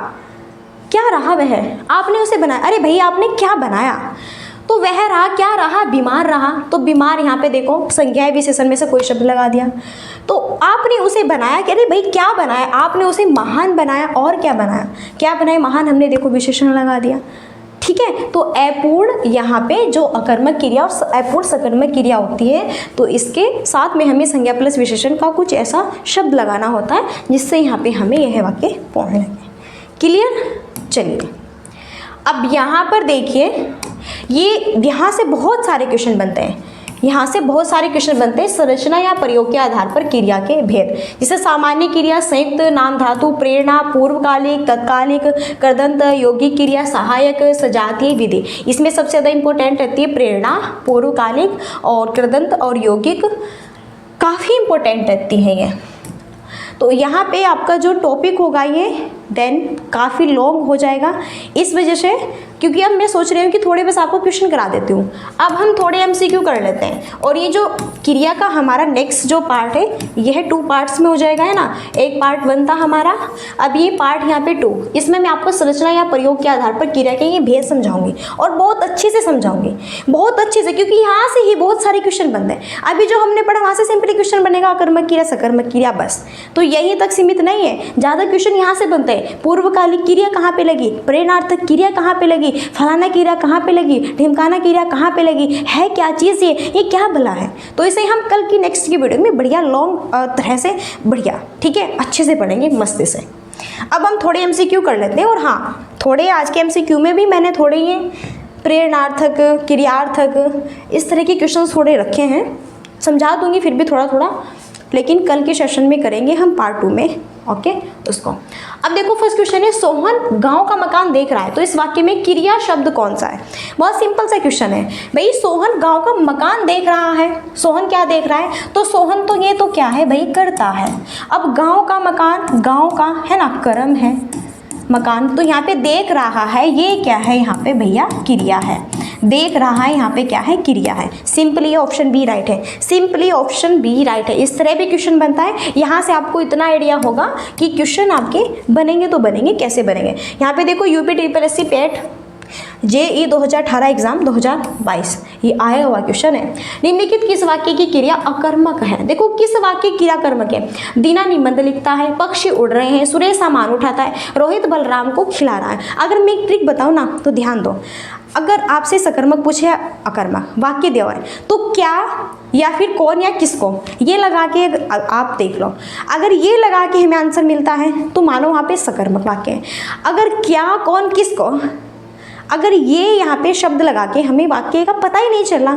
[SPEAKER 1] क्या रहा वह, आपने उसे बनाया। अरे भैया आपने क्या बनाया, तो वह रहा, क्या रहा, बीमार रहा। तो बीमार यहाँ पे देखो संज्ञा विशेषण में से कोई शब्द लगा दिया। तो आपने उसे बनाया, कि अरे भाई क्या बनाया, आपने उसे महान बनाया। और क्या बनाया, क्या बनाया, महान, हमने देखो विशेषण लगा दिया, ठीक है। तो अपूर्ण यहाँ पे जो अकर्मक क्रिया और अपूर्ण सकर्मक क्रिया होती है, तो इसके साथ में हमें संज्ञा प्लस विशेषण का कुछ ऐसा शब्द लगाना होता है जिससे यहाँ पे हमें यह वाक्य पूर्ण लगे। क्लियर। चलिए अब यहाँ पर देखिए, ये यहाँ से बहुत सारे क्वेश्चन बनते हैं, यहाँ से बहुत सारे क्वेश्चन बनते हैं संरचना या प्रयोग के आधार पर क्रिया के भेद। जैसे सामान्य क्रिया, संयुक्त, नाम धातु, प्रेरणा, पूर्वकालिक, तत्कालिक, कृदंत, यौगिक क्रिया, सहायक, सजातीय, विधि। इसमें सबसे ज़्यादा इंपॉर्टेंट रहती है प्रेरणा, पूर्वकालिक और कृदंत और यौगिक, काफ़ी इंपॉर्टेंट रहती है ये। तो यहाँ पे आपका जो टॉपिक होगा ये देन काफ़ी लॉन्ग हो जाएगा, इस वजह से, क्योंकि अब मैं सोच रही हूँ कि थोड़े बस आपको क्वेश्चन करा देती हूँ। अब हम थोड़े एमसीक्यू कर लेते हैं, और ये जो क्रिया का हमारा नेक्स्ट जो पार्ट है यह 2 पार्ट्स में हो जाएगा, है ना। एक पार्ट 1 था हमारा, अब ये पार्ट यहाँ पे 2, इसमें मैं आपको संरचना या प्रयोग के आधार पर क्रिया के ये भेद समझाऊंगी, और बहुत अच्छे से समझाऊंगी, बहुत अच्छे से, क्योंकि यहाँ से ही बहुत सारे क्वेश्चन बनते हैं। अभी जो हमने पढ़ा वहाँ से सिंपली क्वेश्चन बनेगा अकर्मक क्रिया, सकर्मक क्रिया, बस। तो यहीं तक सीमित नहीं है, ज़्यादा क्वेश्चन यहाँ से बनते हैं। पूर्वकालिक क्रिया कहाँ पे लगी, प्रेरणार्थक क्रिया कहाँ पे लगी, फलाना क्रिया कहाँ पे लगी, ढिमकाना क्रिया कहाँ पे लगी, है क्या चीज़ ये क्या भला है। तो इसे हम कल की नेक्स्ट की वीडियो में बढ़िया लॉन्ग तरह से बढ़िया, ठीक है, अच्छे से पढ़ेंगे मस्ती से। अब हम थोड़े एमसीक्यू कर लेते हैं, और हाँ थोड़े आज के एमसीक्यू में भी मैंने थोड़े ये प्रेरणार्थक, क्रियार्थक, इस तरह के क्वेश्चन थोड़े रखे हैं, समझा दूंगी फिर भी थोड़ा थोड़ा, लेकिन कल के सेशन में करेंगे हम पार्ट 2 में, ओके उसको। अब देखो फर्स्ट क्वेश्चन है, सोहन गांव का मकान देख रहा है, तो इस वाक्य में क्रिया शब्द कौन सा है। बहुत सिंपल सा क्वेश्चन है भाई, सोहन गांव का मकान देख रहा है, सोहन क्या देख रहा है, तो सोहन तो ये तो क्या है भाई, करता है। अब गांव का मकान, गांव का है ना, कर्म है, मकान, तो यहाँ पे देख रहा है, ये क्या है यहाँ पे भैया, क्रिया है। देख रहा है यहाँ पे क्या है, क्रिया है। सिंपली ऑप्शन बी राइट है, सिंपली ऑप्शन बी राइट है। इस तरह भी क्वेश्चन बनता है, यहाँ से आपको इतना आइडिया होगा कि क्वेश्चन आपके बनेंगे तो बनेंगे, कैसे बनेंगे। यहाँ पे देखो UPSSC पेट JEE 2018 एग्जाम 2022 ये आया हुआ क्वेश्चन है। निम्नलिखित किस वाक्य की क्रिया अकर्मक है। देखो किस वाक्य की क्रिया कर्मक है। दीना निबंध लिखता है, पक्षी उड़ रहे हैं, सुरेश सामान उठाता है, रोहित बलराम को खिला रहा है। अगर मैं एक ट्रिक बताऊँ ना तो ध्यान दो, अगर आपसे सकर्मक पूछे या अकर्मक वाक्य दिया हुआ है तो क्या या फिर कौन या किसको, ये लगा के आप देख लो। अगर ये लगा के हमें आंसर मिलता है तो मानो वहाँ पे सकर्मक वाक्य है। अगर क्या, कौन, किसको, अगर ये यहाँ पे शब्द लगा के हमें वाक्य का पता ही नहीं चला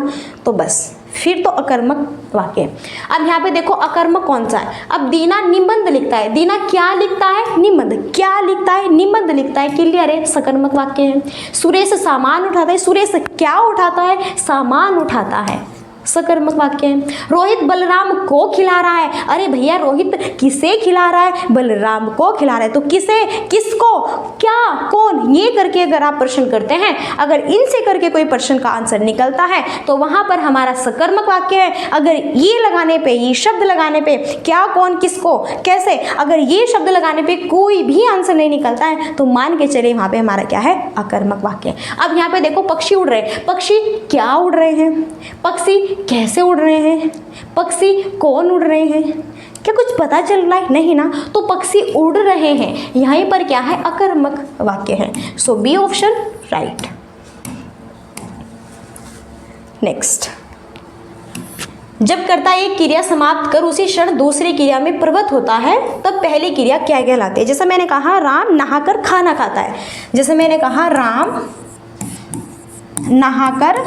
[SPEAKER 1] तो बस फिर तो अकर्मक वाक्य। अब यहाँ पे देखो अकर्मक कौन सा है। अब दीना निबंध लिखता है, दीना क्या लिखता है, निबंध, क्या लिखता है, निबंध लिखता है, क्लियर है, सकर्मक वाक्य है। सुरेश सामान उठाता है, सुरेश क्या उठाता है, सामान उठाता है, सकर्मक वाक्य है। रोहित बलराम को खिला रहा है, अरे भैया रोहित किसे खिला रहा है? बलराम को खिला रहा है। तो किसे, किसको, क्या, कौन, ये करके अगर आप प्रश्न करते हैं, अगर इनसे करके कोई प्रश्न का आंसर निकलता है तो वहां पर हमारा सकर्मक वाक्य है। अगर ये लगाने पे, ये शब्द लगाने पे, क्या, कौन, किसको, कैसे, अगर ये शब्द लगाने पे कोई भी आंसर नहीं निकलता है तो मान के चलिए वहां पे हमारा क्या है? अकर्मक वाक्य। अब यहाँ पे देखो पक्षी उड़ रहे हैं, पक्षी क्या उड़ रहे हैं, पक्षी कैसे उड़ रहे हैं, पक्षी कौन उड़ रहे हैं, क्या कुछ पता चल रहा है? नहीं ना। तो पक्षी उड़ रहे हैं, यहीं पर क्या है? अकर्मक वाक्य है। सो बी ऑप्शन राइट। नेक्स्ट, जब कर्ता एक क्रिया समाप्त कर उसी क्षण दूसरी क्रिया में प्रवृत्त होता है तब पहली क्रिया क्या कहलाती है? जैसे मैंने कहा राम नहाकर खाना खाता है, जैसे मैंने कहा राम नहाकर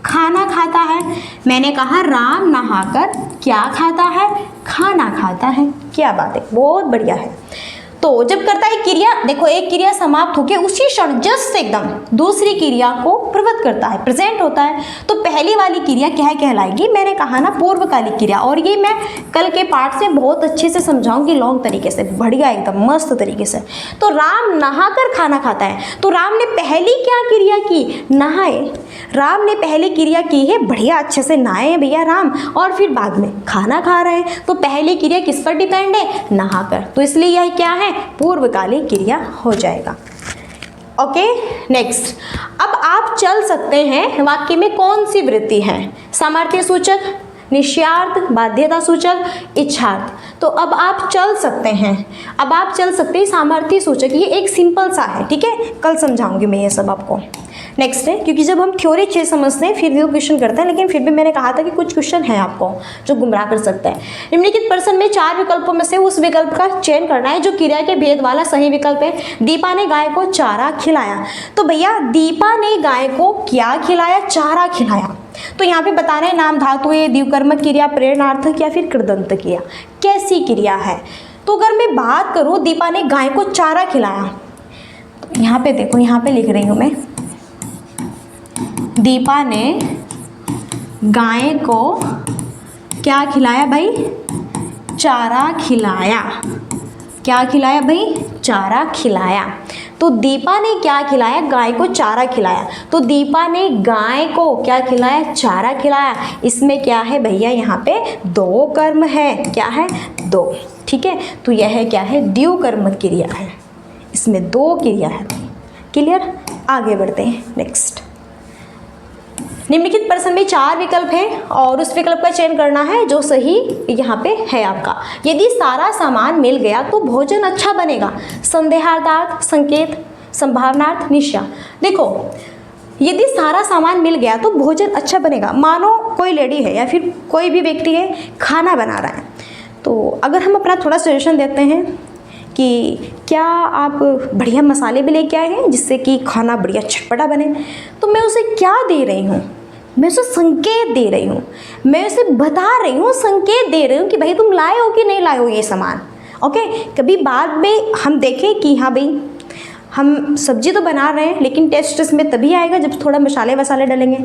[SPEAKER 1] खाना खाता है, मैंने कहा राम नहाकर क्या खाता है? खाना खाता है। क्या बात है, बहुत बढ़िया है। तो जब करता है क्रिया, देखो एक क्रिया समाप्त होकर उसी क्षण जस्ट एकदम दूसरी क्रिया को प्रवृत्त करता है, प्रेजेंट होता है, तो पहली वाली क्रिया क्या कहलाएगी? मैंने कहा ना पूर्वकालिक क्रिया, और ये मैं कल के पाठ से बहुत अच्छे से समझाऊंगी, लॉन्ग तरीके से, बढ़िया एकदम मस्त तरीके से। तो राम नहाकर खाना खाता है, तो राम ने पहली क्या क्रिया की? नहाए। राम ने पहली क्रिया की है, बढ़िया अच्छे से नहाए हैं भैया राम, और फिर बाद में खाना खा रहे हैं। तो पहली क्रिया किस पर डिपेंड है? नहाकर। तो इसलिए यह क्या है? पूर्वकालिक क्रिया हो जाएगा। ओके, नेक्स्ट, अब आप चल सकते हैं वाक्य में कौन सी वृत्ति है? सामर्थ्य सूचक, निश्चयार्थ, बाध्यता सूचक, इच्छार्थ। तो अब आप चल सकते हैं, अब आप चल सकते हैं सामर्थ्य सूचक, ये एक सिंपल सा है, ठीक है, कल समझाऊंगी मैं ये सब आपको। नेक्स्ट है, क्योंकि जब हम थ्योरी अच्छे समझते हैं फिर भी वो क्वेश्चन करते हैं, लेकिन फिर भी मैंने कहा था कि कुछ क्वेश्चन है आपको जो गुमराह कर सकता है। निम्नलिखित प्रश्न में 4 विकल्पों में से उस विकल्प का चयन करना है जो क्रिया के भेद वाला सही विकल्प है। दीपा ने गाय को चारा खिलाया। तो भैया दीपा ने गाय को क्या खिलाया? चारा खिलाया। तो यहाँ पे बता रहे हैं नाम धातु है, द्विकर्मक क्रिया, प्रेरणार्थक या फिर कृदंत क्रिया, कैसी क्रिया है? तो अगर मैं बात करूँ दीपा ने गाय को चारा खिलाया, तो यहाँ पे देखो, यहाँ पे लिख रही हूँ मैं, दीपा ने गाय को क्या खिलाया भाई? चारा खिलाया। क्या खिलाया भाई? चारा खिलाया। तो दीपा ने क्या खिलाया? गाय को चारा खिलाया। तो दीपा ने गाय को क्या खिलाया? चारा खिलाया। इसमें क्या है भैया? यहाँ पे 2 कर्म है। क्या है? 2, ठीक है। तो यह क्या है? द्विकर्मक क्रिया है, इसमें 2 क्रिया है। क्लियर? आगे बढ़ते हैं। नेक्स्ट, निम्नलिखित प्रश्न में 4 विकल्प हैं और उस विकल्प का चयन करना है जो सही यहाँ पे है आपका। यदि सारा सामान मिल गया तो भोजन अच्छा बनेगा। संदेहार्थ, संकेत, संभावनार्थ, निश्चय। देखो यदि सारा सामान मिल गया तो भोजन अच्छा बनेगा। मानो कोई लेडी है या फिर कोई भी व्यक्ति है, खाना बना रहा है, तो अगर हम अपना थोड़ा सजेशन देते हैं कि क्या आप बढ़िया मसाले भी लेके आए हैं जिससे कि खाना बढ़िया चटपटा बने, तो मैं उसे क्या दे रही हूँ? मैं उसे संकेत दे रही हूँ, मैं उसे बता रही हूँ, संकेत दे रही हूँ कि भाई तुम लाए हो कि नहीं लाए हो ये सामान। ओके, कभी बाद में हम देखें कि हाँ भाई हम सब्जी तो बना रहे हैं लेकिन टेस्ट इसमें तभी आएगा जब थोड़ा मसाले वसाले डालेंगे।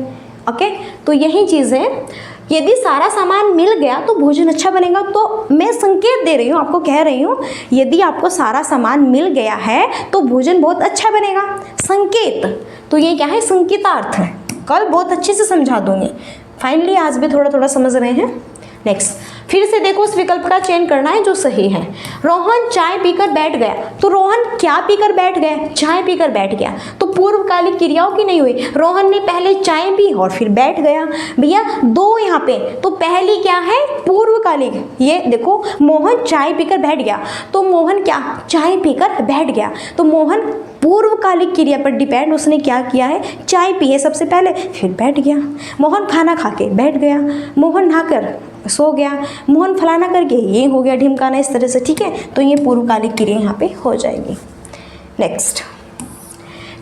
[SPEAKER 1] ओके, तो यही चीज़ है, यदि सारा सामान मिल गया तो भोजन अच्छा बनेगा। तो मैं संकेत दे रही हूँ, आपको कह रही हूँ यदि आपको सारा सामान मिल गया है तो भोजन बहुत अच्छा बनेगा। संकेत, तो ये क्या है? संकेतार्थ है। कल बहुत अच्छे से समझा दूंगी। फाइनली आज भी थोड़ा थोड़ा समझ रहे हैं। नेक्स्ट, फिर से देखो उस विकल्प का चयन करना है जो सही है। रोहन चाय पीकर बैठ गया। तो रोहन क्या पीकर बैठ गया? चाय पीकर बैठ गया। तो पूर्वकालिक क्रियाओं की नहीं हुई, रोहन ने पहले चाय पी और फिर बैठ गया। भैया 2 यहाँ पे, तो पहली क्या है? पूर्वकालिक। ये देखो मोहन चाय पीकर बैठ गया, तो मोहन क्या? चाय पीकर बैठ गया। तो मोहन पूर्वकालिक क्रिया पर डिपेंड, उसने क्या किया है? चाय पी है सबसे पहले, फिर बैठ गया। मोहन खाना खा के बैठ गया, मोहन नहाकर सो गया, मोहन फलाना करके ये हो गया, ढिमकाना, इस तरह से। ठीक है, तो ये पूर्वकालिक क्रिया यहाँ पे हो जाएगी। नेक्स्ट,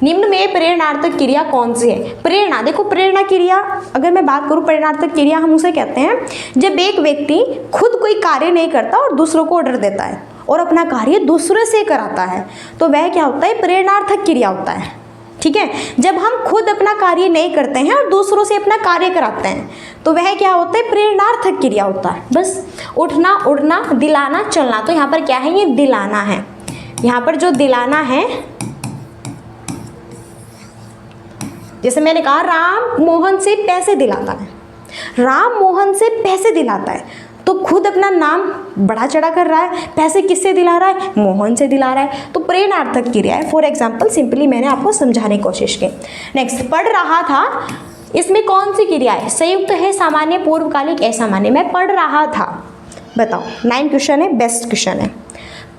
[SPEAKER 1] निम्न में प्रेरणार्थक क्रिया कौन सी है? प्रेरणा, देखो प्रेरणा क्रिया अगर मैं बात करूँ, प्रेरणार्थक क्रिया हम उसे कहते हैं जब एक व्यक्ति खुद कोई कार्य नहीं करता और दूसरों को ऑर्डर देता है और अपना कार्य दूसरे से कराता है, तो वह क्या होता है? प्रेरणार्थक क्रिया होता है। ठीक है। जब हम खुद अपना कार्य नहीं करते हैं और दूसरों से अपना कार्य कराते हैं तो वह क्या होता है, प्रेरणार्थक क्रिया होता है। बस उठना, उड़ना, दिलाना, चलना। तो यहाँ पर क्या है, ये दिलाना है। यहाँ पर जो दिलाना है, जैसे मैंने कहा राम मोहन से पैसे दिलाता है, राम मोहन से पैसे दिलाता है, तो खुद अपना नाम बढ़ा चढ़ा कर रहा है, पैसे किससे दिला रहा है, मोहन से दिला रहा है, तो प्रेरणार्थक क्रिया है। फॉर एग्जाम्पल सिंपली मैंने आपको समझाने की कोशिश की। नेक्स्ट, पढ़ रहा था, इसमें कौन सी क्रिया है, संयुक्त है, सामान्य, पूर्वकालिक, असामान्य। मैं पढ़ रहा था, बताओ 9 क्वेश्चन है, बेस्ट क्वेश्चन है।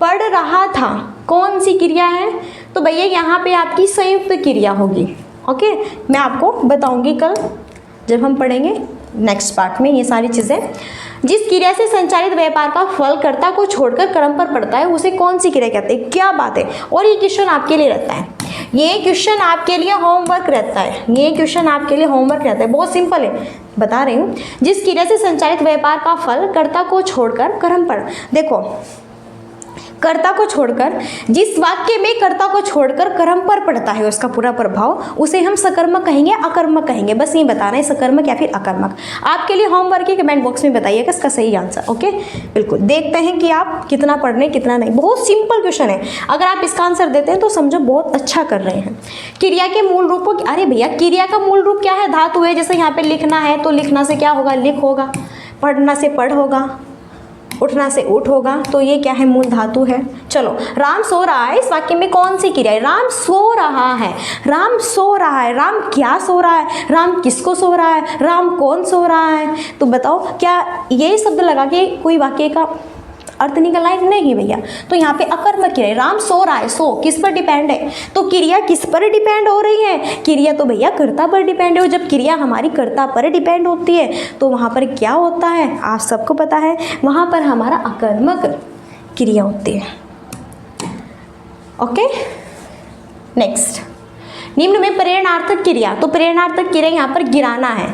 [SPEAKER 1] पढ़ रहा था कौन सी क्रिया है, तो भैया यहाँ पे आपकी संयुक्त क्रिया होगी। ओके, मैं आपको बताऊंगी कल जब हम पढ़ेंगे नेक्स्ट पार्ट में ये सारी चीज़ें। जिस क्रिया से संचालित व्यापार का फल कर्ता को छोड़कर कर्म पर पड़ता है उसे कौन सी क्रिया कहते हैं। क्या बात है, और ये क्वेश्चन आपके लिए रहता है, ये क्वेश्चन आपके लिए होमवर्क रहता है, ये क्वेश्चन आपके लिए होमवर्क रहता है। बहुत सिंपल है, बता रही हूँ। जिस क्रिया से संचालित व्यापार का फल कर्ता को छोड़कर कर्म पर, देखो कर्ता को छोड़कर, जिस वाक्य में कर्ता को छोड़कर कर्म पर पड़ता है उसका पूरा प्रभाव, उसे हम सकर्मक कहेंगे, अकर्मक कहेंगे। बस ये बताना है सकर्मक या फिर अकर्मक। आपके लिए होमवर्क है, कमेंट बॉक्स में बताइएगा इसका सही आंसर। ओके, बिल्कुल देखते हैं कि आप कितना पढ़ रहे हैं कितना नहीं। बहुत सिंपल क्वेश्चन है, अगर आप इसका आंसर देते हैं तो समझो बहुत अच्छा कर रहे हैं। क्रिया के मूल रूपों, अरे भैया क्रिया का मूल रूप क्या है, धातु है। जैसे यहाँ पे लिखना है तो लिखना से क्या होगा, लिख होगा, पढ़ना से पढ़ होगा, उठना से उठ होगा, तो ये क्या है, मूल धातु है। चलो, राम सो रहा है, इस वाक्य में कौन सी क्रिया है, राम सो रहा है, राम सो रहा है, राम क्या सो रहा है, राम किसको सो रहा है, राम कौन सो रहा है। तो बताओ क्या यही शब्द लगा के कोई वाक्य का अर्थ निकल आए, नहीं भैया। तो यहाँ पे अकर्मक क्रिया है, राम सो रहा है, सो किस पर डिपेंड है, तो क्रिया किस पर डिपेंड हो रही है, क्रिया तो भैया कर्ता पर डिपेंड है। जब क्रिया हमारी कर्ता पर डिपेंड होती है तो वहाँ पर क्या होता है, आप सबको पता है, वहाँ पर हमारा अकर्मक क्रिया होती है। ओके, नेक्स्ट, निम्न में प्रेरणार्थक क्रिया, तो प्रेरणार्थक क्रिया यहाँ पर गिराना है,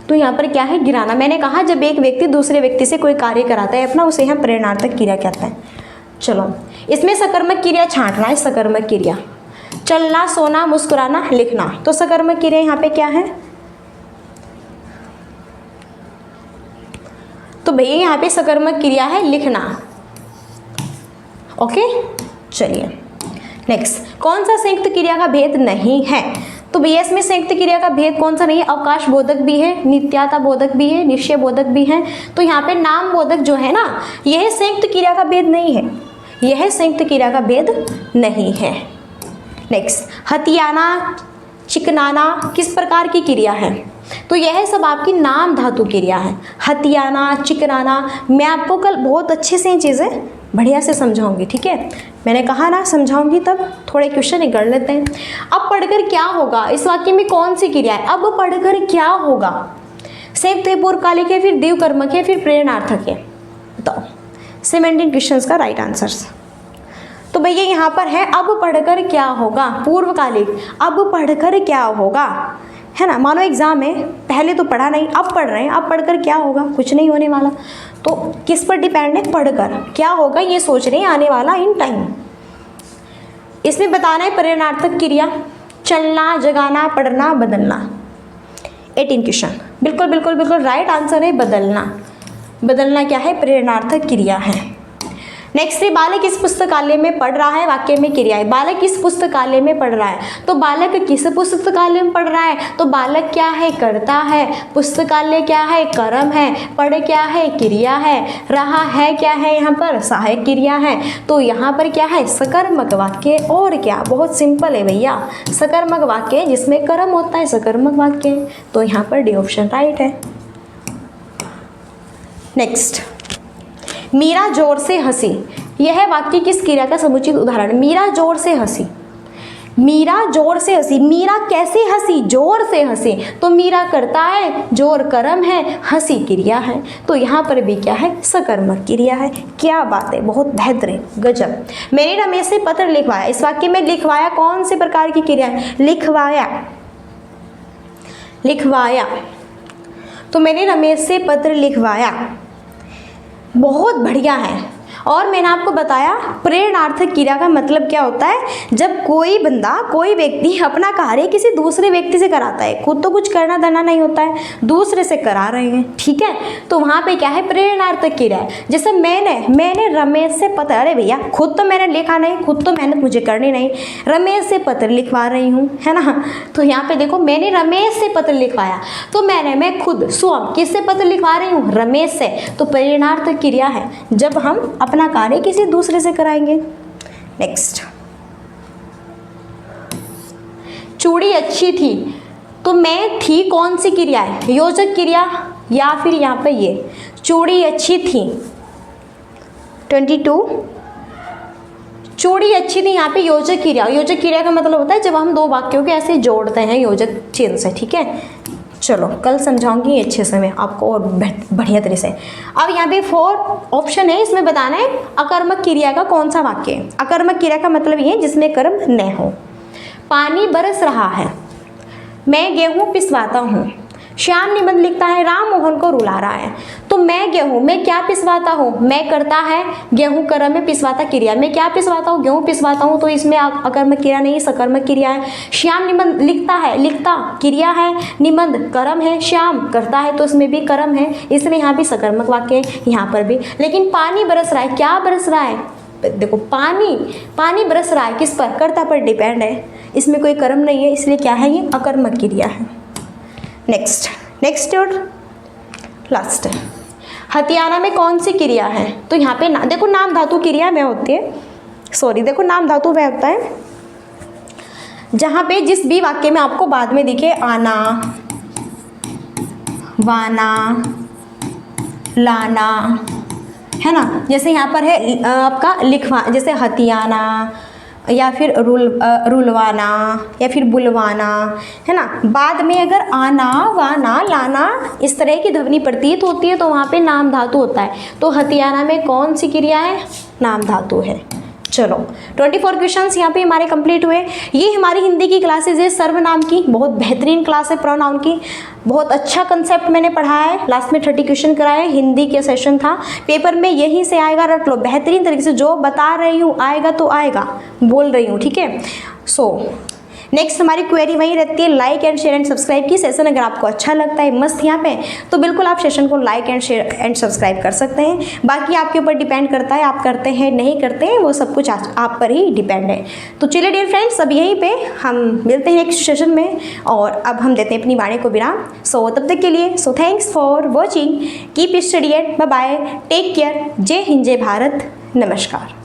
[SPEAKER 1] तो यहाँ पर क्या है, गिराना। मैंने कहा जब एक व्यक्ति दूसरे व्यक्ति से कोई कार्य कराता है अपना, उसे हम प्रेरणार्थक क्रिया कहते हैं। चलो, इसमें सकर्मक क्रिया छांटना है, सकर्मक क्रिया, चलना, सोना, मुस्कुराना, लिखना। तो सकर्मक क्रिया यहाँ पे क्या है, तो भैया यहाँ पे सकर्मक क्रिया है लिखना। ओके, चलिए नेक्स्ट, कौन सा संयुक्त क्रिया का भेद नहीं है, तो भैया इसमें संयुक्त क्रिया का भेद कौन सा नहीं है, अवकाश बोधक भी है, नित्याता बोधक भी है, निश्चय बोधक भी है। तो यहाँ पे नाम बोधक जो है ना, यह संयुक्त क्रिया का भेद नहीं है, यह संयुक्त क्रिया का भेद नहीं है। नेक्स्ट, हथियाना, चिकनाना किस प्रकार की क्रिया है, तो यह सब आपकी नाम धातु क्रिया है। हथियाना, चिकनाना, मैं आपको कल बहुत अच्छे से चीज़ें बढ़िया से समझाऊंगी, ठीक है। मैंने कहा ना समझाऊंगी, तब थोड़े क्वेश्चन कर लेते हैं। अब पढ़कर क्या होगा, इस वाक्य में कौन सी क्रिया है, अब पढ़कर क्या होगा, संयुक्त है, पूर्वकालिक है, फिर देवकर्मक है, फिर प्रेरणार्थक है, बताओ 17 क्वेश्चंस का राइट आंसर्स। तो भैया यहाँ पर है अब पढ़कर क्या होगा, पूर्वकालिक, अब पढ़कर क्या होगा, है ना। मानो एग्जाम है, पहले तो पढ़ा नहीं, अब पढ़ रहे हैं, अब पढ़कर क्या होगा, कुछ नहीं होने वाला। तो किस पर डिपेंड है, पढ़कर क्या होगा ये सोच रहे हैं, आने वाला इन टाइम। इसमें बताना है प्रेरणार्थक क्रिया, चलना, जगाना, पढ़ना, बदलना। 18 क्वेश्चन, बिल्कुल बिल्कुल बिल्कुल राइट आंसर है बदलना। बदलना क्या है, प्रेरणार्थक क्रिया है। नेक्स्ट है, बालक इस पुस्तकालय में पढ़ रहा है, वाक्य में क्रिया है, बालक इस पुस्तकालय में पढ़ रहा है, तो बालक किस पुस्तकालय में पढ़ रहा है, तो बालक क्या है, करता है, पुस्तकालय क्या है, कर्म है, पढ़ क्या है, क्रिया है, रहा है क्या है, यहाँ पर सहायक क्रिया है। तो यहाँ पर क्या है, सकर्मक वाक्य, और क्या, बहुत सिंपल है भैया, सकर्मक वाक्य जिसमें कर्म होता है, सकर्मक वाक्य। तो यहाँ पर डी ऑप्शन राइट है। नेक्स्ट, मीरा जोर से हंसी, यह वाक्य किस क्रिया का समुचित उदाहरण, मीरा जोर से हंसी, मीरा जोर से हंसी, मीरा कैसे हंसी, जोर से हंसी, तो मीरा करता है, जोर कर्म है, हंसी क्रिया है। तो यहाँ पर भी क्या है, सकर्मक क्रिया है। क्या बात है, बहुत बेहतरीन, गजब। मैंने रमेश से पत्र लिखवाया, इस वाक्य में लिखवाया कौन से प्रकार की क्रिया है, लिखवाया, लिखवाया, तो मैंने रमेश से पत्र लिखवाया, बहुत बढ़िया है। और मैंने आपको बताया प्रेरणार्थक क्रिया का मतलब क्या होता है, जब कोई बंदा, कोई व्यक्ति अपना कार्य किसी दूसरे व्यक्ति से कराता है, खुद तो कुछ करना धरना नहीं होता है, दूसरे से करा रहे हैं, ठीक है, तो वहाँ पे क्या है, प्रेरणार्थक क्रिया है। जैसे मैंने रमेश से पत्र, अरे भैया खुद तो मैंने लिखा नहीं, खुद तो मेहनत मुझे करनी नहीं, रमेश से पत्र लिखवा रही हूँ, है ना। तो यहाँ पे देखो मैंने रमेश से पत्र लिखवाया, तो मैं खुद स्वयं किससे पत्र लिखवा रही हूँ, रमेश से, तो प्रेरणार्थक क्रिया है जब हम अपना कार्य किसी दूसरे से कराएंगे। नेक्स्ट, चूड़ी अच्छी थी, तो मैं थी कौन सी क्रिया है, योजक क्रिया, या फिर यहाँ पे ये चूड़ी अच्छी थी। 22, चूड़ी अच्छी थी, यहाँ पे योजक क्रिया। योजक क्रिया का मतलब होता है जब हम दो वाक्यों के ऐसे जोड़ते हैं योजक चिन्ह से, ठीक है। चलो कल समझाऊंगी अच्छे से मैं आपको और बढ़िया तरह से। अब यहाँ पे 4 ऑप्शन है, इसमें बताना है अकर्मक क्रिया का कौन सा वाक्य है। अकर्मक क्रिया का मतलब ये है जिसमें कर्म न हो। पानी बरस रहा है, मैं गेहूँ पिसवाता हूँ। श्याम निबंध लिखता है राम मोहन को रुला रहा है, तो मैं गेहूँ, मैं क्या पिसवाता हूँ, मैं करता है गेहूँ कर्म में, पिसवाता क्रिया, मैं क्या पिसवाता हूँ, गेहूँ पिसवाता हूँ, तो इसमें अकर्मक क्रिया नहीं, सकर्मक क्रिया है। श्याम निबंध लिखता है, लिखता क्रिया है, निबंध कर्म है, श्याम करता है तो इसमें भी कर्म है, इसलिए यहाँ भी सकर्मक वाक्य है, यहाँ पर भी। लेकिन पानी बरस रहा है, क्या बरस रहा है, देखो पानी बरस रहा है, किस पर, कर्ता पर डिपेंड है, इसमें कोई कर्म नहीं है, इसलिए क्या है, ये अकर्मक क्रिया है। नेक्स्ट और लास्ट है, हथियाना में कौन सी क्रिया है, तो यहाँ पे देखो नाम धातु क्रिया में होती है, देखो नाम धातु में होता है जहाँ पे जिस भी वाक्य में आपको बाद में दिखे आना, वाना, लाना, है ना। जैसे यहाँ पर है आपका लिखवा, जैसे हथियाना, या फिर रुलवाना, या फिर बुलवाना, है ना। बाद में अगर आना, वाना, लाना इस तरह की ध्वनि प्रतीत होती है तो वहाँ पे नाम धातु होता है। तो हथियाना में कौन सी क्रिया है, नाम धातु है। चलो 24 क्वेश्चंस यहाँ पे हमारे कंप्लीट हुए। ये हमारी हिंदी की क्लासेज है सर्वनाम की, बहुत बेहतरीन क्लास है प्रोनाउन की, बहुत अच्छा कंसेप्ट मैंने पढ़ाया है। लास्ट में 30 क्वेश्चन कराए, हिंदी के सेशन था, पेपर में यहीं से आएगा, रट लो बेहतरीन तरीके से, जो बता रही हूँ आएगा तो आएगा, बोल रही हूँ, ठीक है। नेक्स्ट हमारी क्वेरी वही रहती है, like and share and subscribe की। सेशन अगर आपको अच्छा लगता है मस्त यहाँ पे, तो बिल्कुल आप सेशन को like and share and subscribe कर सकते हैं। बाकी आपके ऊपर डिपेंड करता है, आप करते हैं नहीं करते हैं, वो सब कुछ आप पर ही डिपेंड है। तो चलिए डियर फ्रेंड्स, अब यहीं पे हम मिलते हैं नेक्स्ट सेशन में, और अब हम देते हैं अपनी वाणी को विराम। तब तक के लिए thanks for watching, keep study and bye bye, take care, जय हिंद जय भारत, नमस्कार।